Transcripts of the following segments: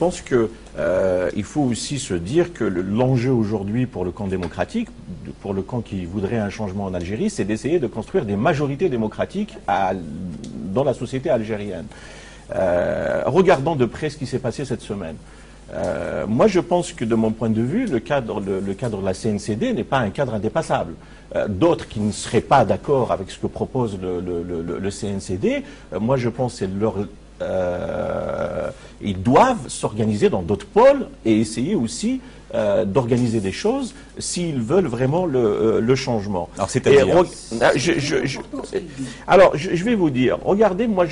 pense que il faut aussi se dire que l'enjeu aujourd'hui pour le camp démocratique, pour le camp qui voudrait un changement en Algérie, c'est d'essayer de construire des majorités démocratiques dans la société algérienne. Regardons de près ce qui s'est passé cette semaine. Moi, je pense que de mon point de vue, le cadre de la CNCD n'est pas un cadre indépassable. D'autres qui ne seraient pas d'accord avec ce que propose le CNCD, moi je pense que c'est leur... ils doivent s'organiser dans d'autres pôles et essayer aussi d'organiser des choses s'ils veulent vraiment le changement. Alors, c'est-à-dire Alors, je vais vous dire, regardez, moi,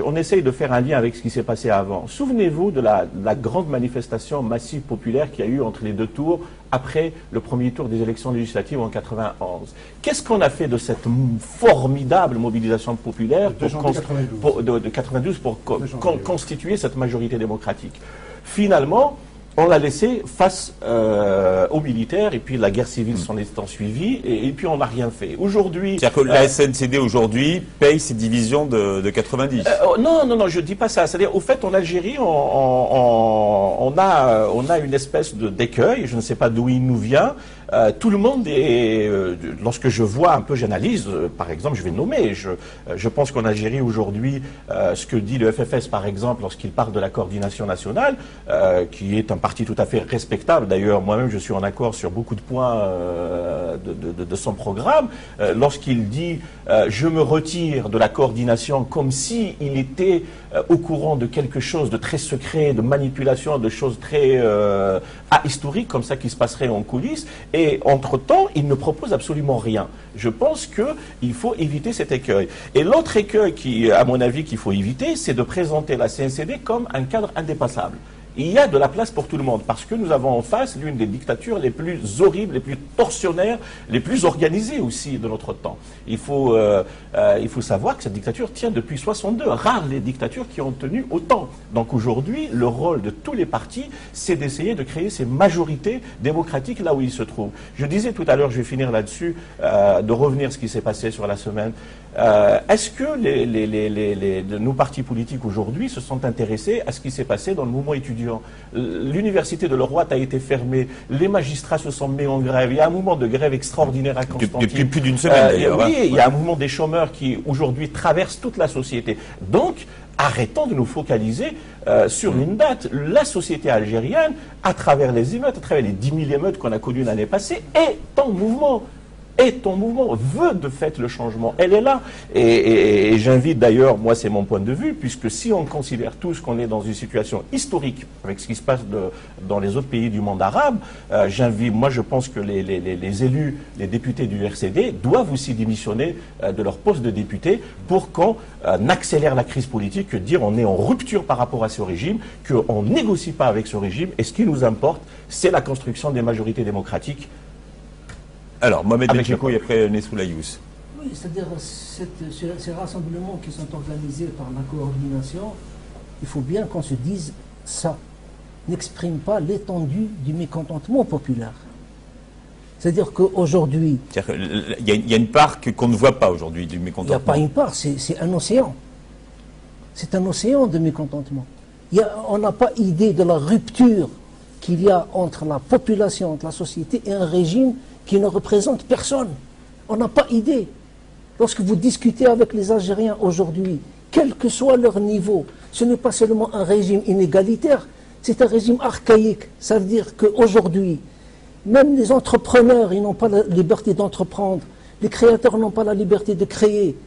on essaye de faire un lien avec ce qui s'est passé avant. Souvenez-vous de la grande manifestation massive populaire qu'il y a eu entre les deux tours après le premier tour des élections législatives en 91. Qu'est-ce qu'on a fait de cette formidable mobilisation populaire de 92 pour constituer cette majorité démocratique? Finalement, on l'a laissé face aux militaires, et puis la guerre civile s'en est suivie, et puis on n'a rien fait. Aujourd'hui... C'est-à-dire que la SNCD aujourd'hui paye ses divisions de 90 Non, je ne dis pas ça. C'est-à-dire, au fait, en Algérie, on a une espèce d'écueil, je ne sais pas d'où il nous vient. Tout le monde est... lorsque je vois un peu, j'analyse, par exemple, je vais nommer, je pense qu'en Algérie aujourd'hui, ce que dit le FFS, par exemple, lorsqu'il parle de la coordination nationale, qui est un parti tout à fait respectable, d'ailleurs, moi-même, je suis en accord sur beaucoup de points de son programme, lorsqu'il dit « je me retire de la coordination » comme s'il était au courant de quelque chose de très secret, de manipulation, de choses très ahistoriques, comme ça, qui se passerait en coulisses. Et entre-temps, il ne propose absolument rien. Je pense qu'il faut éviter cet écueil. Et l'autre écueil, qui, à mon avis, qu'il faut éviter, c'est de présenter la CNCD comme un cadre indépassable. Il y a de la place pour tout le monde, parce que nous avons en face l'une des dictatures les plus horribles, les plus tortionnaires, les plus organisées aussi de notre temps. Il faut savoir que cette dictature tient depuis 62. Rares les dictatures qui ont tenu autant. Donc aujourd'hui, le rôle de tous les partis, c'est d'essayer de créer ces majorités démocratiques là où ils se trouvent. Je disais tout à l'heure, je vais finir là-dessus, de revenir à ce qui s'est passé sur la semaine. Est-ce que nos partis politiques aujourd'hui se sont intéressés à ce qui s'est passé dans le mouvement étudiant? L'université de Leroy a été fermée, les magistrats se sont mis en grève, il y a un mouvement de grève extraordinaire à Constantine. Depuis plus d'une semaine d'ailleurs. Oui, il y a un mouvement des chômeurs qui aujourd'hui traverse toute la société. Donc, arrêtons de nous focaliser sur une date. La société algérienne, à travers les émeutes, à travers les 10 000 émeutes qu'on a connues l'année passée, est en mouvement. Et ton mouvement veut de fait le changement. Elle est là. Et j'invite d'ailleurs, moi c'est mon point de vue, puisque si on considère tous qu'on est dans une situation historique avec ce qui se passe dans les autres pays du monde arabe, moi je pense que les élus, les députés du RCD doivent aussi démissionner de leur poste de député pour qu'on accélère la crise politique, que dire on est en rupture par rapport à ce régime, qu'on ne négocie pas avec ce régime, et ce qui nous importe, c'est la construction des majorités démocratiques. Alors, Mohamed Benchiko et après Nessoula Yous. Oui, c'est-à-dire ces rassemblements qui sont organisés par la coordination, il faut bien qu'on se dise ça n'exprime pas l'étendue du mécontentement populaire. C'est-à-dire qu'aujourd'hui... Il y a une part qu'on ne voit pas aujourd'hui du mécontentement. Il n'y a pas une part, c'est un océan. C'est un océan de mécontentement. On n'a pas idée de la rupture qu'il y a entre la population, entre la société et un régime qui ne représente personne. On n'a pas idée. Lorsque vous discutez avec les Algériens aujourd'hui, quel que soit leur niveau, ce n'est pas seulement un régime inégalitaire, c'est un régime archaïque. Ça veut dire qu'aujourd'hui, même les entrepreneurs, ils n'ont pas la liberté d'entreprendre. Les créateurs n'ont pas la liberté de créer.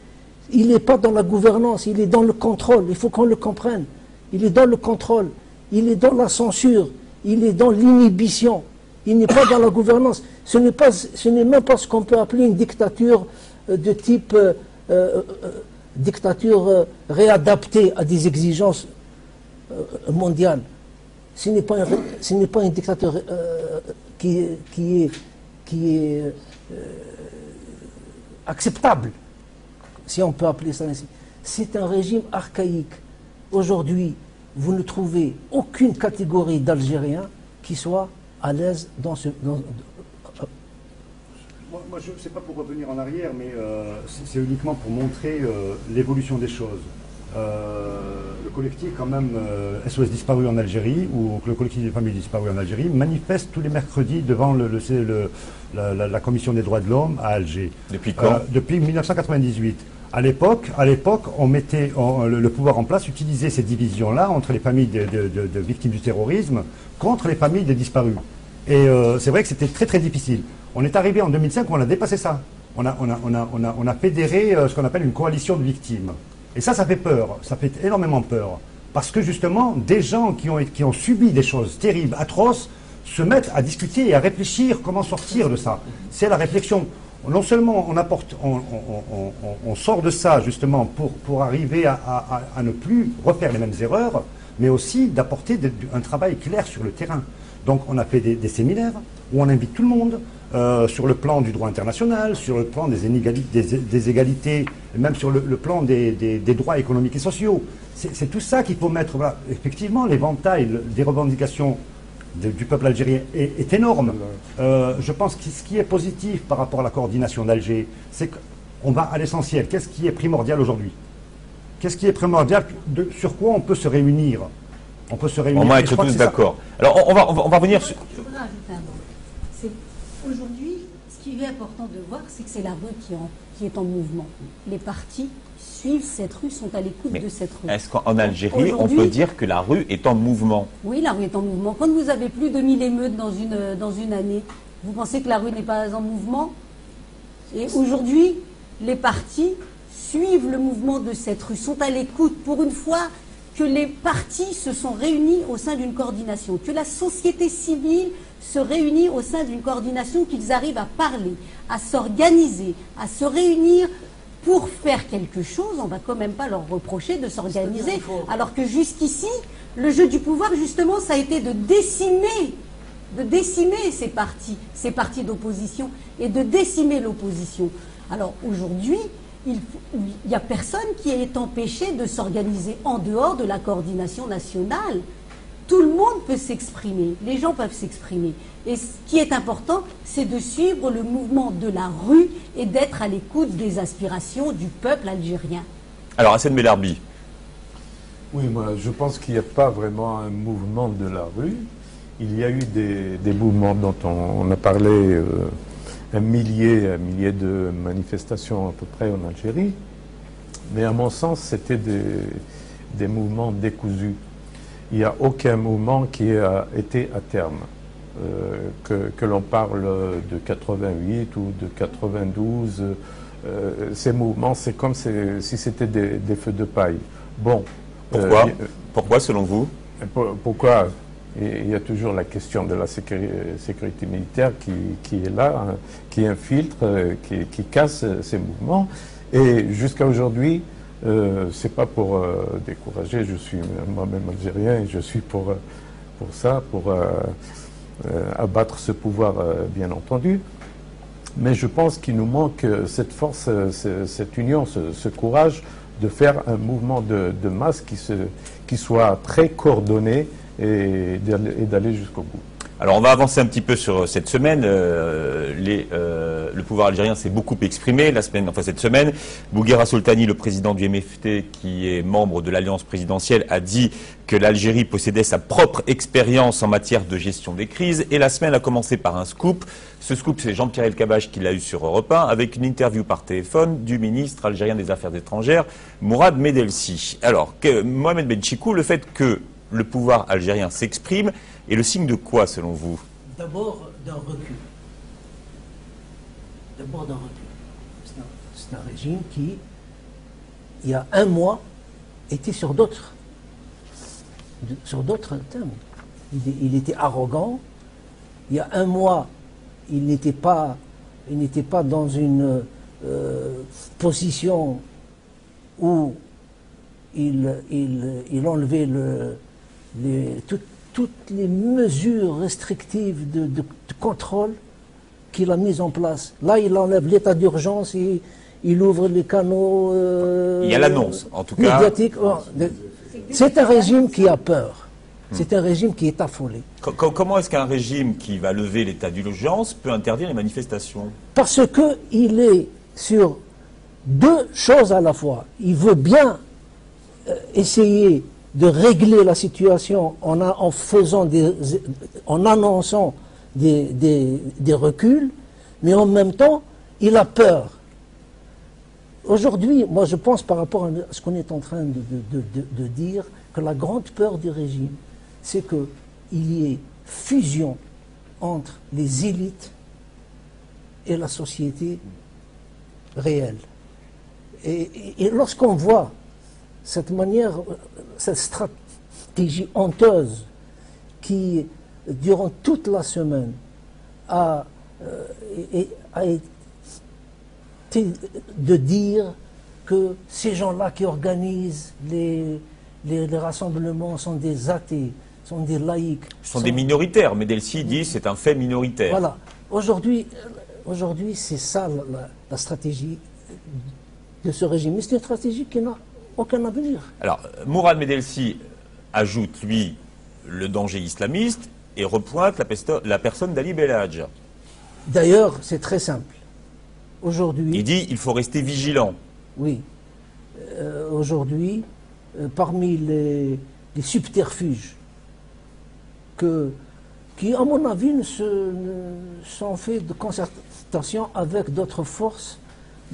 Il n'est pas dans la gouvernance, il est dans le contrôle. Il faut qu'on le comprenne. Il est dans le contrôle, il est dans la censure, il est dans l'inhibition. Il n'est pas dans la gouvernance. Ce n'est même pas ce qu'on peut appeler une dictature de type dictature réadaptée à des exigences mondiales. Ce n'est pas une dictature qui est acceptable, si on peut appeler ça ainsi. C'est un régime archaïque. Aujourd'hui, vous ne trouvez aucune catégorie d'Algériens qui soit à l'aise dans ce... Moi, je ne sais pas pour revenir en arrière, mais c'est uniquement pour montrer l'évolution des choses. le collectif quand même SOS Disparus en Algérie, ou le collectif des familles disparues en Algérie, manifeste tous les mercredis devant la Commission des droits de l'homme à Alger. Depuis quand? Depuis 1998. À l'époque, on mettait le pouvoir en place, utilisait ces divisions-là entre les familles de victimes du terrorisme contre les familles des disparus. Et c'est vrai que c'était très très difficile. On est arrivé en 2005 où on a dépassé ça. On a fédéré ce qu'on appelle une coalition de victimes. Et ça fait peur, ça fait énormément peur. Parce que justement, des gens qui ont subi des choses terribles, atroces, se mettent à discuter et à réfléchir comment sortir de ça. C'est la réflexion. Non seulement on sort de ça justement pour arriver à ne plus refaire les mêmes erreurs, mais aussi d'apporter un travail clair sur le terrain. Donc on a fait des séminaires où on invite tout le monde, sur le plan du droit international, sur le plan des égalités, même sur le plan des droits économiques et sociaux. C'est tout ça qu'il faut mettre. Voilà. Effectivement, l'éventail des revendications du peuple algérien est énorme. Je pense que ce qui est positif par rapport à la coordination d'Alger, c'est qu'on va à l'essentiel. Qu'est-ce qui est primordial aujourd'hui? Qu'est-ce qui est primordial? Sur quoi on peut se réunir? On peut se réunir. On va être tous d'accord. Alors on va revenir sur... Je voudrais ajouter un mot. Aujourd'hui, ce qui est important de voir, c'est que c'est la rue qui est en mouvement. Les partis suivent cette rue, sont à l'écoute de cette rue. Est-ce qu'en Algérie, on peut dire que la rue est en mouvement? Oui, la rue est en mouvement. Quand vous avez plus de 1000 émeutes dans une année, vous pensez que la rue n'est pas en mouvement? Et aujourd'hui, les partis suivent le mouvement de cette rue, sont à l'écoute. Pour une fois que les partis se sont réunis au sein d'une coordination, que la société civile se réunit au sein d'une coordination, qu'ils arrivent à parler, à s'organiser, à se réunir pour faire quelque chose, on ne va quand même pas leur reprocher de s'organiser. Alors que jusqu'ici, le jeu du pouvoir, justement, ça a été de décimer ces partis d'opposition et de décimer l'opposition. Alors aujourd'hui, il n'y a personne qui est empêché de s'organiser en dehors de la coordination nationale. Tout le monde peut s'exprimer, les gens peuvent s'exprimer. Et ce qui est important, c'est de suivre le mouvement de la rue et d'être à l'écoute des aspirations du peuple algérien. Alors, Hassen Bellarbi. Oui, moi, je pense qu'il n'y a pas vraiment un mouvement de la rue. Il y a eu des mouvements dont on a parlé, un millier de manifestations à peu près en Algérie. Mais à mon sens, c'était des mouvements décousus. Il n'y a aucun mouvement qui a été à terme. Que l'on parle de 88 ou de 92, ces mouvements, c'est comme si c'était des feux de paille. Bon. Pourquoi, selon vous? Pourquoi? Il y a toujours la question de la sécurité militaire qui est là, hein, qui infiltre, qui casse ces mouvements. Et jusqu'à aujourd'hui, c'est pas pour décourager, je suis moi-même algérien et je suis pour ça, pour abattre ce pouvoir, bien entendu. Mais je pense qu'il nous manque cette force, cette union, ce courage de faire un mouvement de masse qui soit très coordonné et d'aller jusqu'au bout. Alors on va avancer un petit peu sur cette semaine. Le pouvoir algérien s'est beaucoup exprimé cette semaine. Bouguera Soltani, le président du MFT, qui est membre de l'Alliance présidentielle, a dit que l'Algérie possédait sa propre expérience en matière de gestion des crises. Et la semaine a commencé par un scoop. Ce scoop, c'est Jean-Pierre Elkabbach qui l'a eu sur Europe 1, avec une interview par téléphone du ministre algérien des Affaires étrangères, Mourad Medelsi. Alors, Mohamed Benchikou, le fait que le pouvoir algérien s'exprime est le signe de quoi, selon vous? D'abord d'un recul. C'est un régime qui, il y a un mois, était sur d'autres thèmes. Il était arrogant. Il y a un mois, il n'était pas dans une position où il enlevait toutes les mesures restrictives de contrôle qu'il a mises en place. Là, il enlève l'état d'urgence et il ouvre les canaux il y a l'annonce, en tout cas. Médiatiques. C'est un régime qui a peur. C'est un régime qui est affolé. Comment est-ce qu'un régime qui va lever l'état d'urgence peut interdire les manifestations? Parce qu'il est sur deux choses à la fois. Il veut bien essayer de régler la situation en annonçant des reculs, mais en même temps, il a peur. Aujourd'hui, moi je pense par rapport à ce qu'on est en train de dire, que la grande peur du régime, c'est qu'il y ait fusion entre les élites et la société réelle. Et lorsqu'on voit cette manière, cette stratégie honteuse qui, durant toute la semaine, a été de dire que ces gens-là qui organisent les rassemblements sont des athées, sont des laïcs. Ce sont des minoritaires, Medelsi dit c'est un fait minoritaire. Voilà. Aujourd'hui, c'est ça la stratégie de ce régime. Mais c'est une stratégie qui n'a aucun avenir. Alors, Mourad Medelsi ajoute, lui, le danger islamiste et repointe la personne d'Ali Belhadj. D'ailleurs, c'est très simple. Aujourd'hui... Il dit il faut rester vigilant. Oui. Aujourd'hui, parmi les subterfuges qui, à mon avis, sont faits de concertation avec d'autres forces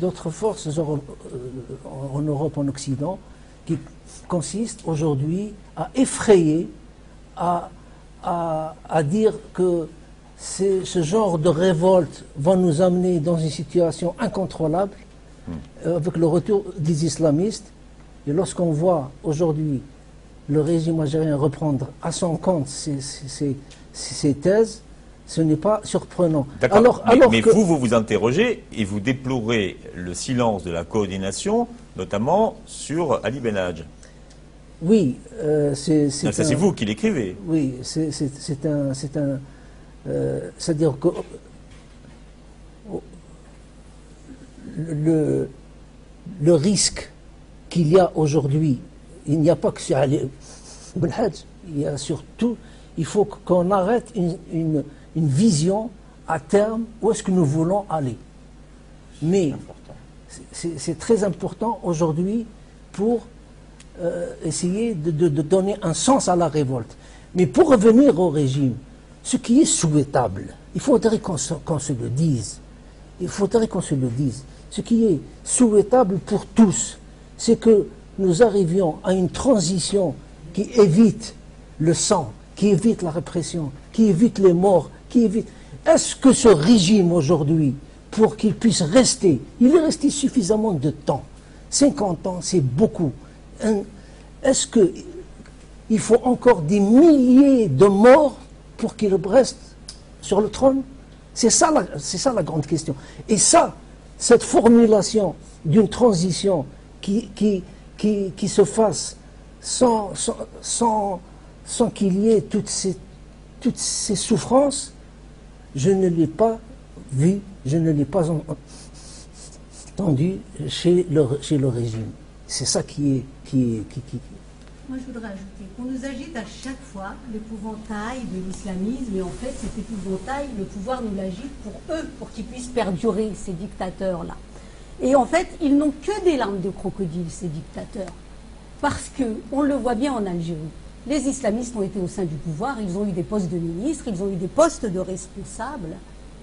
en Europe, en Occident, qui consistent aujourd'hui à effrayer, à dire que ce genre de révolte va nous amener dans une situation incontrôlable avec le retour des islamistes. Et lorsqu'on voit aujourd'hui le régime algérien reprendre à son compte ces thèses, ce n'est pas surprenant. D'accord, mais vous vous interrogez et vous déplorez le silence de la coordination, notamment sur Ali Belhadj. Oui, c'est vous qui l'écrivez. Oui, c'est-à-dire que le risque qu'il y a aujourd'hui, il n'y a pas que sur Ali Belhadj, il y a surtout, il faut qu'on arrête une vision à terme où est-ce que nous voulons aller. Mais c'est très important aujourd'hui pour essayer de donner un sens à la révolte. Mais pour revenir au régime, ce qui est souhaitable, il faudrait qu'on se le dise. Il faudrait qu'on se le dise. Ce qui est souhaitable pour tous, c'est que nous arrivions à une transition qui évite le sang, qui évite la répression, qui évite les morts, qui évite... Est-ce que ce régime aujourd'hui, pour qu'il puisse rester, il est resté suffisamment de temps, 50 ans, c'est beaucoup. Est-ce qu'il faut encore des milliers de morts pour qu'il reste sur le trône? C'est ça la grande question. Et ça, cette formulation d'une transition qui se fasse sans qu'il y ait toutes ces souffrances, je ne l'ai pas vu, je ne l'ai pas entendu chez le régime. C'est ça qui est... Moi, je voudrais ajouter qu'on nous agite à chaque fois l'épouvantail de l'islamisme, et en fait, cet épouvantail, le pouvoir nous l'agite pour eux, pour qu'ils puissent perdurer, ces dictateurs-là. Et en fait, ils n'ont que des larmes de crocodile, ces dictateurs. Parce qu'on le voit bien en Algérie. Les islamistes ont été au sein du pouvoir, ils ont eu des postes de ministres, ils ont eu des postes de responsables,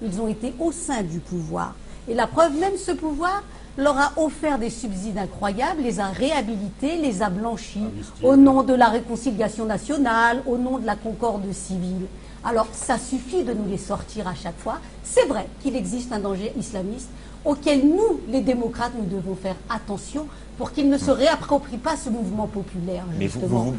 ils ont été au sein du pouvoir. Et la preuve, même ce pouvoir leur a offert des subsides incroyables, les a réhabilités, les a blanchis, au nom de la réconciliation nationale, au nom de la concorde civile. Alors, ça suffit de nous les sortir à chaque fois. C'est vrai qu'il existe un danger islamiste auquel nous, les démocrates, nous devons faire attention pour qu'ils ne se réapproprient pas ce mouvement populaire, justement.